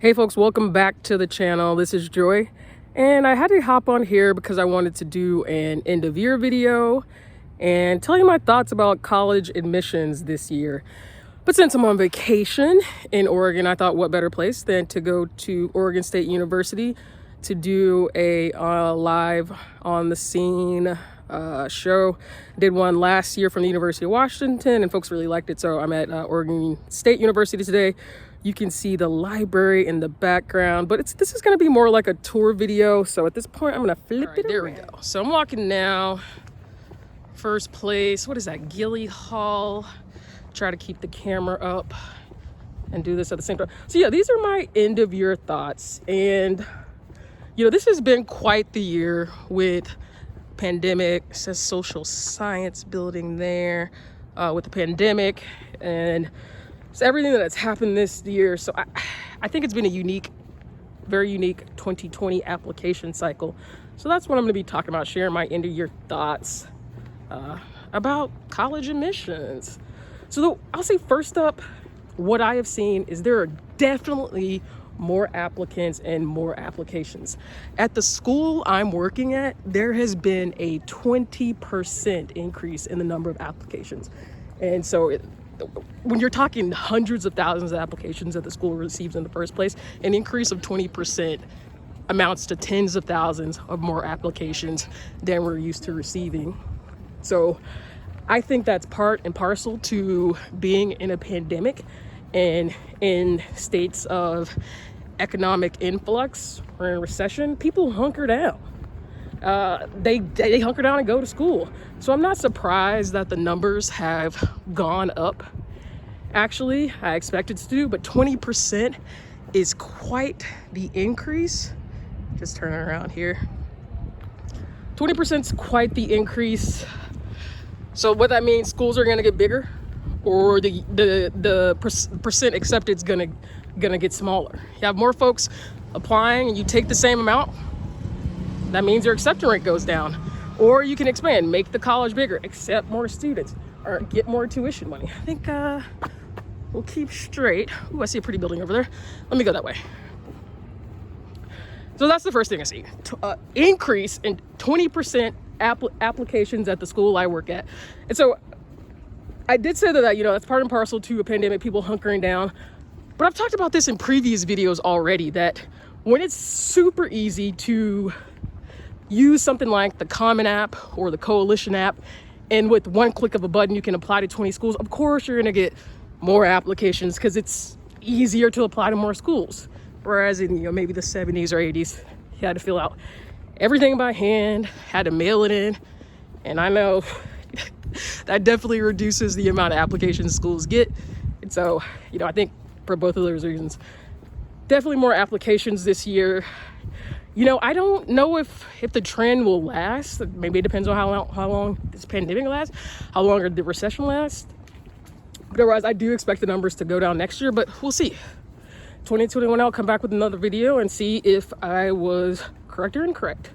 Hey folks, welcome back to the channel. This is Joy, and I had to hop on here because I wanted to do an end of year video and tell you my thoughts about college admissions this year. But since I'm on vacation in Oregon, I thought what better place than to go to Oregon State University to do a live on the scene show. Did one last year from the University of Washington and folks really liked it, so I'm at Oregon State University today. You can see the library in the background, but this is going to be more like a tour video. So at this point, I'm going to flip it. There we go. So I'm walking now. First place, what is that? Gilly Hall. Try to keep the camera up and do this at the same time. So yeah, these are my end of year thoughts. And you know, this has been quite the year with pandemic. It says social science building there with the pandemic and so everything that's happened this year. So I think it's been a very unique 2020 application cycle. So that's what I'm going to be talking about, sharing my end of year thoughts about college admissions. So I'll say first up, what I have seen is there are definitely more applicants and more applications. At the school I'm working at, there has been a 20% increase in the number of applications. And so when you're talking hundreds of thousands of applications that the school receives in the first place, an increase of 20% amounts to tens of thousands of more applications than we're used to receiving. So I think that's part and parcel to being in a pandemic and in states of economic influx or in recession. People hunker down. They hunker down and go to school. So I'm not surprised that the numbers have gone up. Actually, I expected to do, but 20% is quite the increase. Just turning around here. 20% is quite the increase. So what that means, schools are gonna get bigger, or the percent accepted is gonna get smaller. You have more folks applying and you take the same amount, that means your acceptance rate goes down. Or you can expand, make the college bigger, accept more students, or get more tuition money. I think we'll keep straight. Ooh, I see a pretty building over there. Let me go that way. So that's the first thing I see. Increase in 20% applications at the school I work at. And so I did say that, you know, that's part and parcel to a pandemic, people hunkering down. But I've talked about this in previous videos already, that when it's super easy to use something like the Common App or the Coalition app, and with one click of a button you can apply to 20 schools, of course you're going to get more applications because it's easier to apply to more schools. Whereas in, you know, maybe the 70s or 80s, you had to fill out everything by hand, had to mail it in, and I know that definitely reduces the amount of applications schools get. And so, you know, I think for both of those reasons, definitely more applications this year. You know, I don't know if the trend will last. Maybe it depends on how long this pandemic lasts, how long the recession lasts. But otherwise, I do expect the numbers to go down next year, but we'll see. 2021, I'll come back with another video and see if I was correct or incorrect.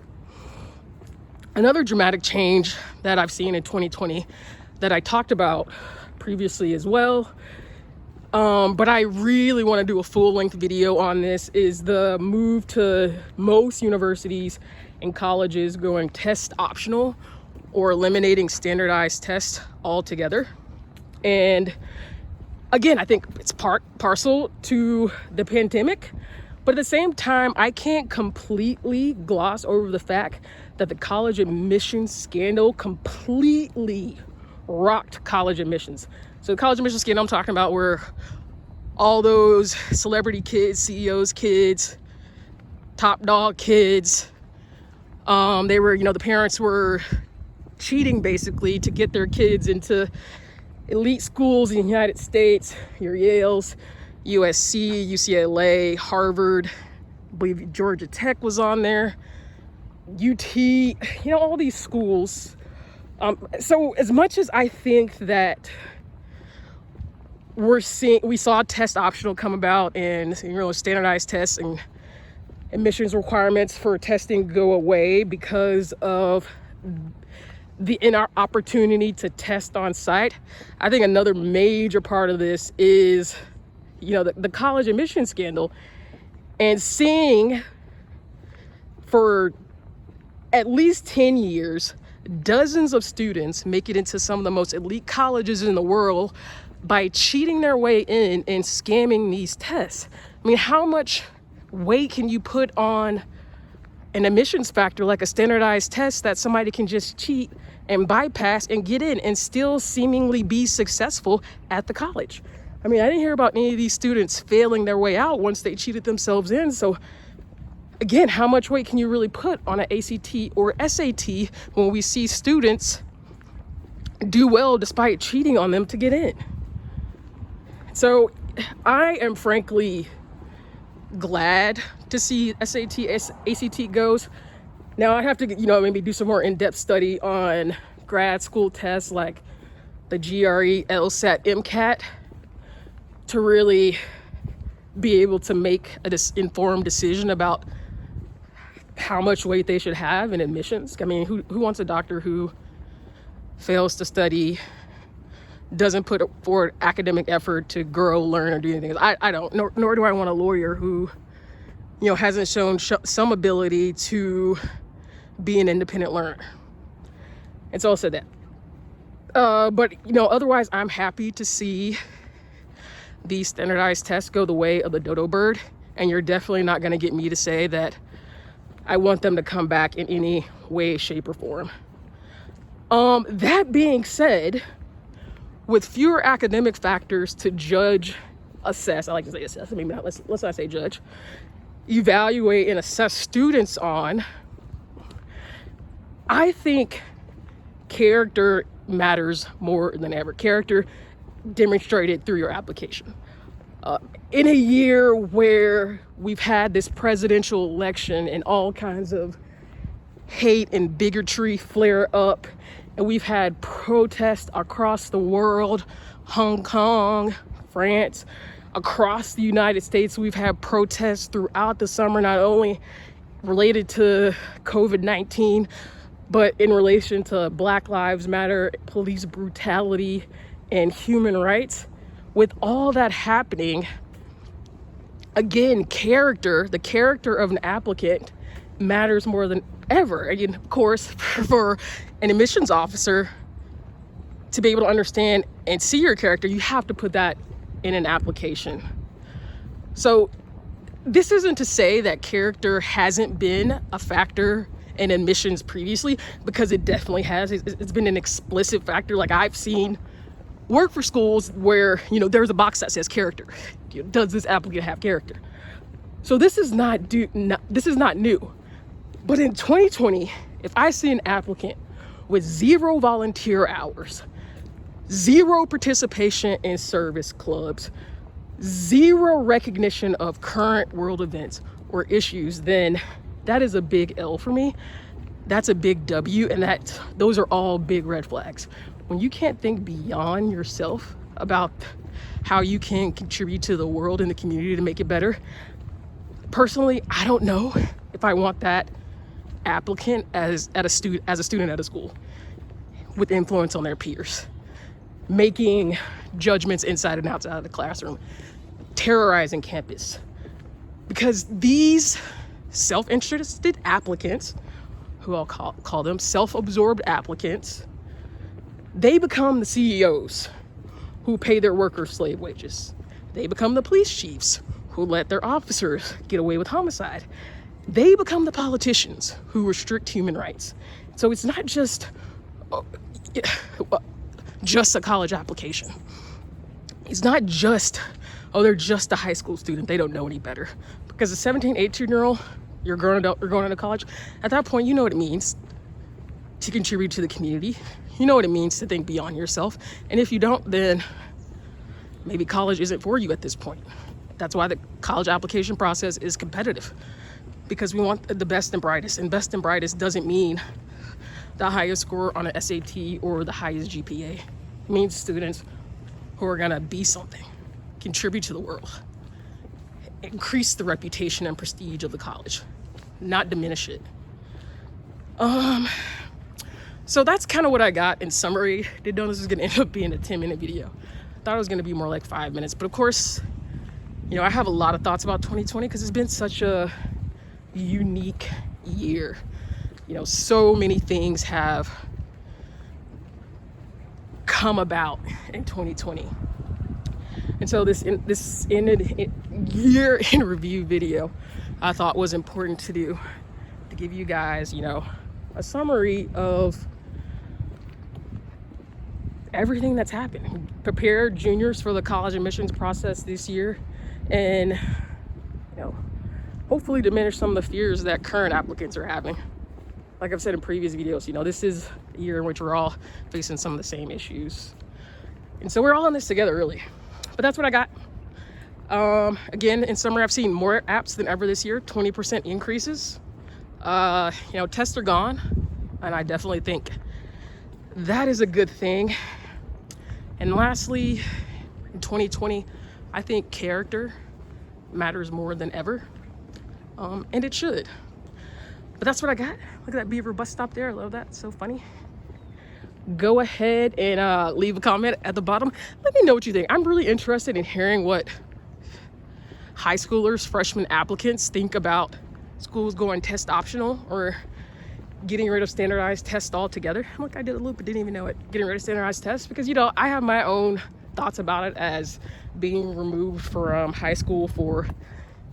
Another dramatic change that I've seen in 2020 that I talked about previously as well, but I really want to do a full-length video on this, is the move to most universities and colleges going test optional or eliminating standardized tests altogether. And again, I think it's parcel to the pandemic, but at the same time, I can't completely gloss over the fact that the college admissions scandal completely rocked college admissions. So the college admissions scandal I'm talking about were all those celebrity kids, CEOs kids, top dog kids. They were, you know, the parents were cheating basically to get their kids into elite schools in the United States, your Yales, USC, UCLA, Harvard, I believe Georgia Tech was on there, UT, you know, all these schools. So as much as I think that we saw test optional come about and, you know, standardized tests and admissions requirements for testing go away because of the opportunity to test on site. I think another major part of this is, you know, the college admission scandal and seeing for at least 10 years, dozens of students make it into some of the most elite colleges in the world by cheating their way in and scamming these tests. I mean, how much weight can you put on an admissions factor like a standardized test that somebody can just cheat and bypass and get in and still seemingly be successful at the college? I mean, I didn't hear about any of these students failing their way out once they cheated themselves in. So again, how much weight can you really put on an ACT or SAT when we see students do well despite cheating on them to get in? So I am frankly glad to see SAT, ACT goes. Now I have to, maybe do some more in-depth study on grad school tests like the GRE, LSAT, MCAT to really be able to make an informed decision about how much weight they should have in admissions. I mean, who wants a doctor who fails to study, doesn't put forward academic effort to grow, learn, or do anything? I don't, nor do I want a lawyer who, hasn't shown some ability to be an independent learner. And so I'll say that. But, otherwise, I'm happy to see these standardized tests go the way of the dodo bird. And you're definitely not going to get me to say that I want them to come back in any way, shape, or form. That being said, with fewer academic factors to judge, assess, I like to say assess, maybe not, let's not say judge, evaluate and assess students on, I think character matters more than ever. Character demonstrated through your application. In a year where we've had this presidential election and all kinds of hate and bigotry flare up, and we've had protests across the world, Hong Kong, France, across the United States, we've had protests throughout the summer, not only related to COVID-19, but in relation to Black Lives Matter, police brutality, and human rights. With all that happening, again, the character of an applicant matters more than ever. And of course, for an admissions officer to be able to understand and see your character, you have to put that in an application. So this isn't to say that character hasn't been a factor in admissions previously, because it definitely has. It's been an explicit factor. Like, I've seen work for schools where, there's a box that says character. Does this applicant have character? So this is not new. But in 2020, if I see an applicant with 0 volunteer hours, 0 participation in service clubs, 0 recognition of current world events or issues, then that is a big L for me. That's a big W, and those are all big red flags. When you can't think beyond yourself about how you can contribute to the world and the community to make it better, personally, I don't know if I want that applicant as a student at a school with influence on their peers, making judgments inside and outside of the classroom, terrorizing campus. Because these self-interested applicants, who I'll call them self-absorbed applicants, they become the CEOs who pay their workers slave wages. They become the police chiefs who let their officers get away with homicide. They become the politicians who restrict human rights. So it's not just a college application. It's not just, they're just a high school student, they don't know any better. Because a 17, 18-year-old, you're grown adult, you're going into college, at that point, you know what it means to contribute to the community. You know what it means to think beyond yourself. And if you don't, then maybe college isn't for you at this point. That's why the college application process is competitive, because we want the best and brightest. And best and brightest doesn't mean the highest score on an SAT or the highest GPA. It means students who are gonna be something, contribute to the world, increase the reputation and prestige of the college, not diminish it. So that's kind of what I got in summary. Didn't know this was gonna end up being a 10-minute video. Thought it was gonna be more like 5 minutes, but of course, You know, I have a lot of thoughts about 2020 because it's been such a unique year. You know, so many things have come about in 2020. And so this year in review video I thought was important to do, to give you guys, you know, a summary of everything that's happened. Prepare juniors for the college admissions process this year, and you know, hopefully diminish some of the fears that current applicants are having. Like I've said in previous videos, you know, this is a year in which we're all facing some of the same issues. And so we're all in this together, really. But that's what I got. Again, in summary, I've seen more apps than ever this year, 20% increases. You know, tests are gone, and I definitely think that is a good thing. And lastly, in 2020, I think character matters more than ever, and it should. But that's what I got. Look at that Beaver bus stop there. I love that. It's so funny. Go ahead and leave a comment at the bottom. Let me know what you think. I'm really interested in hearing what high schoolers, freshman applicants think about schools going test optional or getting rid of standardized tests altogether. Look, I did a loop, but didn't even know it. Getting rid of standardized tests, because, you know, I have my own thoughts about it as being removed from high school for,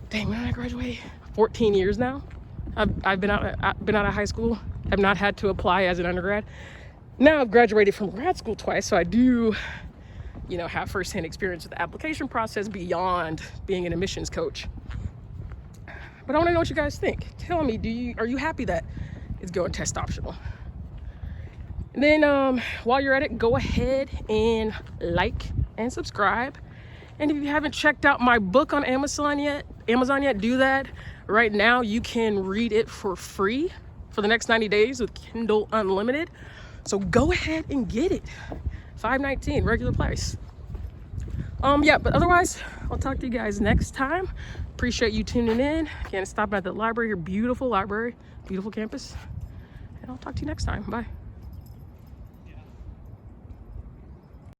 dang, when did I graduate? 14 years now. I've been out of high school. I've not had to apply as an undergrad. Now I've graduated from grad school twice, so I do, you know, have firsthand experience with the application process beyond being an admissions coach. But I want to know what you guys think. Tell me, are you happy that it's going test optional? And then while you're at it, go ahead and like and subscribe. And if you haven't checked out my book on Amazon yet, do that. Right now, you can read it for free for the next 90 days with Kindle Unlimited. So go ahead and get it. $5.19 regular price. Yeah, but otherwise, I'll talk to you guys next time. Appreciate you tuning in. Again, stop at the library, your beautiful library, beautiful campus. And I'll talk to you next time. Bye.